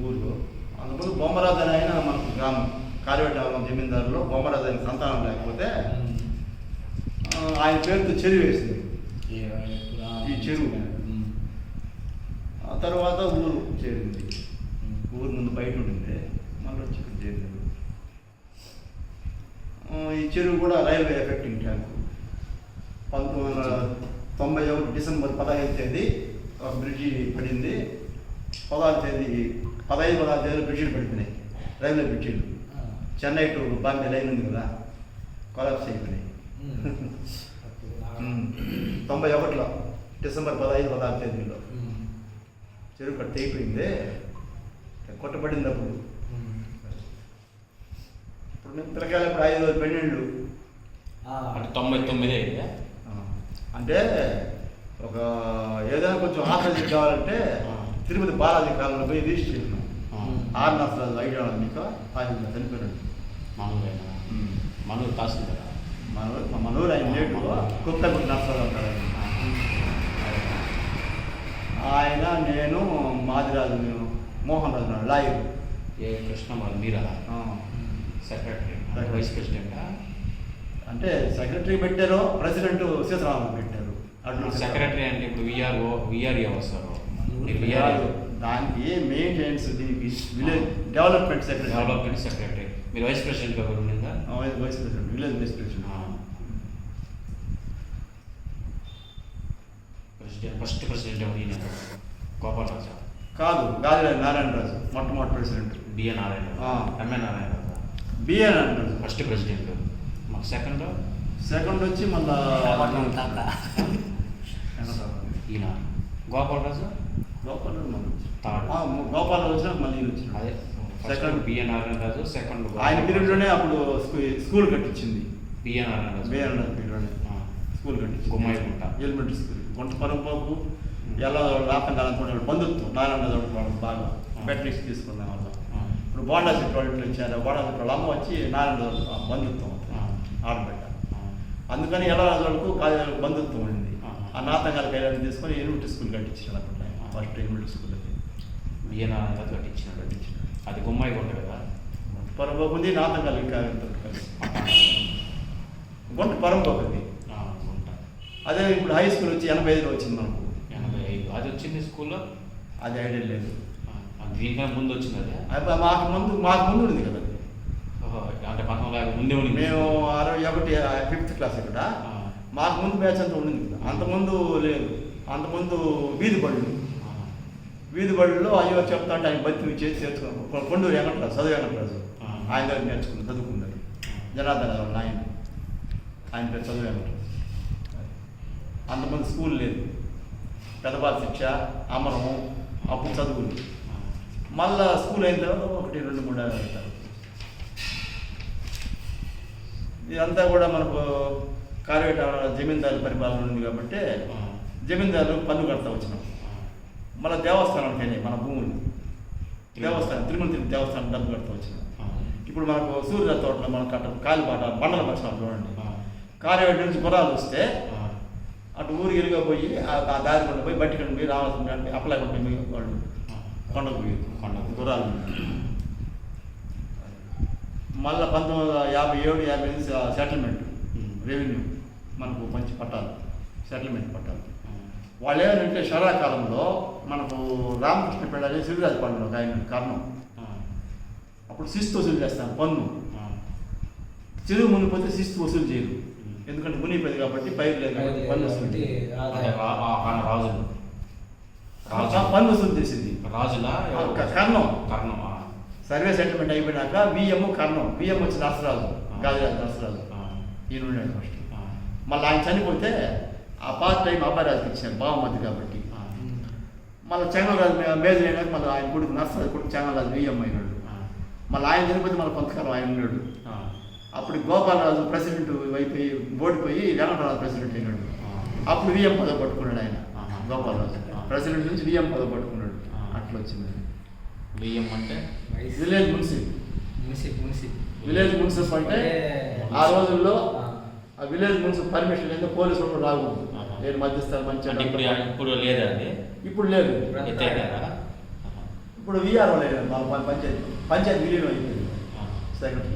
ఊరు. అందుకు బొమ్మరాజు అని ఆయన మనకు గ్రామం కార్యవటం జమీందారులో బొమ్మరాజు అని సంతానం లేకపోతే ఆయన పేరుతో చెరువు వేసింది ఈ చెరువు. ఆ తర్వాత ఊరు చేరింది. ఊరు ముందు బయట ఉండింది, మళ్ళీ వచ్చి చేరింది. ఈ చెరువు కూడా రైల్వే ఎఫెక్టింగ్ ట్యాంకు. 1991 డిసెంబర్ 15 తేదీ ఒక బ్రిడ్జి పడింది. 16 తేదీ 15-16 తేదీలో బ్రిడ్జిలు పడిపోయినాయి, రైల్వే బ్రిడ్జిలు. చెన్నై టు బాంబే లైన్ ఉంది కదా, కొలాప్స్ అయిపోయినాయి. 91లో డిసెంబర్ 15-16 తేదీలో చెరువు కట్ అయిపోయింది, కొట్టబడింది. అప్పుడు మేము పిల్లకాయలు ఇప్పుడు 5 రోజులు పెళ్ళిళ్ళు. అంటే 99 అంటే ఒక ఏదైనా కొంచెం ఆఫీస్ కావాలంటే తిరుపతి బాలాజీ కాలంలో పోయి రిజిస్టర్ చేసినాం. 6 నర్సరాజు ఐడియా మీకు ఆయన చనిపోయినాడు. మనూరు తహసీల్దార్ మనూరు ఆయన లేటు కుక్కగుడి నర్సరాజు అంటారు ఆయన. నేను మాదిరాజు మోహన్ రాజు లాయర్. ఏ కృష్ణ మీరా సెక్రటరీ వైస్ ప్రెసిడెంట్. అంటే సెక్రటరీ పెట్టారు, ప్రెసిడెంట్ సీతారామన్ పెట్టారు. సెక్రటరీ అంటే ఇప్పుడు విఆర్ఏ వస్తారు. దానికి మెయింటెనెన్స్, దీనికి విలేజ్ డెవలప్మెంట్ సెక్రటరీ. మీరు వైస్ ప్రెసిడెంట్ ఎవరు ఉందా? Vice president, village vice president. First president ఎవరు? గోపాలరాజు కాదు, గాలి నారాయణరాజు మొట్టమొదటి president. BA Narayanaraju, MA Narayanaraju. BA Narayanaraju first president. మాకు సెకండ్ వచ్చి మళ్ళా ఈయన గోపాలరాజు. గోపాలరాజు వచ్చినా మళ్ళీ వచ్చిన అదే సెకండ్ బిఏ నారాయణరాజు. సెకండ్ ఆయన పీరియడ్లోనే అప్పుడు స్కూల్ కట్టించింది. బిఏ నారాయణరాజు పీరియడ్లోనే స్కూల్ కట్టించింది. Gummayigunta elementary school. గుంట పరంబాబు ఎలా లాభం కాలనుకునే బంధుత్వం నారాయణరాజు బాగా బెటరీస్ తీసుకున్నాం వల్ల. ఇప్పుడు బోండా సెట్ వాళ్ళు వచ్చారు. బోండా సెట్ వాళ్ళ అమ్మ వచ్చి నారాయణరాజు బంధుత్వం ఆడబెట్ట. అందుకని ఎలా వాళ్ళకు బంధుత్వం ఉంది. ఆ నాతంగాల కైలాన్ని తీసుకొని ఎలిమెంటరీ స్కూల్ కట్టించాడు. అప్పుడు ఫస్ట్ ఎలిమెంటరీ స్కూల్కి బిఏ నారాయణరాజు కట్టించినాడు. అది గుమ్మాయిగుంట కదా. పరంబాబు ఉంది, నాతంగాలు ఇంకా గుంట పరంబాబుది. అదే ఇప్పుడు హై స్కూల్ వచ్చి 85లో వచ్చింది మనకు. 85 అది వచ్చింది స్కూల్లో. అది ఐడియా లేదు. దీనికన్నా ముందు వచ్చింది అది. మాకు ముందు ఉంది కదా. అంటే 19 ముందే ఉంది. మేము 61 5th క్లాస్ ఇక్కడ. మాకు ముందు బ్యాచ్ అంతా ఉండింది కదా. అంతకుముందు లేదు. అంతకుముందు వీధి బడుల్లో అయ్యో చెప్తా అంటే ఆయన బతి చేసి చేర్చుకున్నాం. కొండూరు వెంకటరాజు, చదువు వెంకటరాజు ఆయన దగ్గర నేర్చుకున్నాం, చదువుకున్నారు. జనార్దన్ గారు ఆయన పేరు చదువు వెంకటరాజు. అంతమంది స్కూల్ లేదు. పెద్దపాల శిక్ష, అమరము అప్పుడు చదువులు. మళ్ళా స్కూల్ అయిన తర్వాత 1, 2, 3 అవుతారు. ఇదంతా కూడా మనకు కార్యవేట జమీందారు పరిపాలన ఉంది కాబట్టి జమీందారులు పన్ను కడతా వచ్చినాం. మళ్ళీ దేవస్థానానికి అయినాయి మన భూములు. దేవస్థానం తిరుమల దేవస్థానం డబ్బు కడతా వచ్చినాం. ఇప్పుడు మనకు సూర్య తోటలో మనకు కట్ట కాలిబాట బండల పక్షాలు చూడండి. కార్యవేట నుంచి గుర్రాలు వస్తే అటు ఊరు ఇరుగా పోయి ఆ దారి కొండ పోయి బట్టి కొండ పోయి రావాల్సిన అప్లై కొండ పోయి వాళ్ళు కొండకు పోయి గుర్రాలు. మళ్ళీ 1957-58 సెటిల్మెంట్ రెవెన్యూ మనకు మంచి పట్టాలు, సెటిల్మెంట్ పట్టాలు. వాళ్ళు ఏమంటే శరాకాలంలో మనకు రామకృష్ణ పెళ్ళని శివరాజు పండుగ ఆయన కారణం. అప్పుడు శిస్తు వసూలు చేస్తాను పన్ను. చెరువు మునిగిపోతే శిస్తు వసూలు చేయరు, ఎందుకంటే మునిగిపోయింది కాబట్టి పైరు లేదు కాబట్టి పన్ను వసూలు పన్ను వసూలు చేసింది రాజుల కర్ణం. సర్వే సెటిల్మెంట్ అయిపోయినాక బియ్యం కర్ణం, బియ్యం వచ్చి నర్సరాజు, గాజరాజు నర్సరాజు ఈయన ఉన్నాడు ఫస్ట్. మళ్ళీ ఆయన చనిపోతే ఆ పాత టైం అబ్బాయిరాజుకి ఇచ్చారు బావమతి కాబట్టి. మళ్ళీ చెంగలరాజు మేజర్ అయినాక మళ్ళీ ఆయన కొడుకు నర్సరాజు కొడుకు చెంగలరాజు బియ్యం అయినాడు. మళ్ళీ ఆయన చనిపోతే మళ్ళీ కొంతకాలం ఆయన ఉన్నాడు. అప్పుడు గోపాలరాజు ప్రెసిడెంట్ అయిపోయి ఓడిపోయి వెంకటరాజు ప్రెసిడెంట్ అయినాడు. అప్పుడు విఎం పదవి పట్టుకున్నాడు ఆయన. గోపాలరాజు ప్రెసిడెంట్ నుంచి విఎం పదవి పట్టుకున్నాడు. అట్లా వచ్చింది. విఎం అంటే విలేజ్ మున్సిప్. విలేజ్ మున్సిప్ అంటే ఆ రోజుల్లో ఆ విలేజ్ మున్సిప్ పర్మిషన్ లేదా పోలీసులు రాకూడదు. నేను మధ్యస్థానం మంచిగా ఇప్పుడు లేదా అది? ఇప్పుడు లేదు. ఇప్పుడు వీఆర్ఓ లేదు, పంచాయతీ విలీనం అయిపోయింది ఆ. సెక్రటరీ.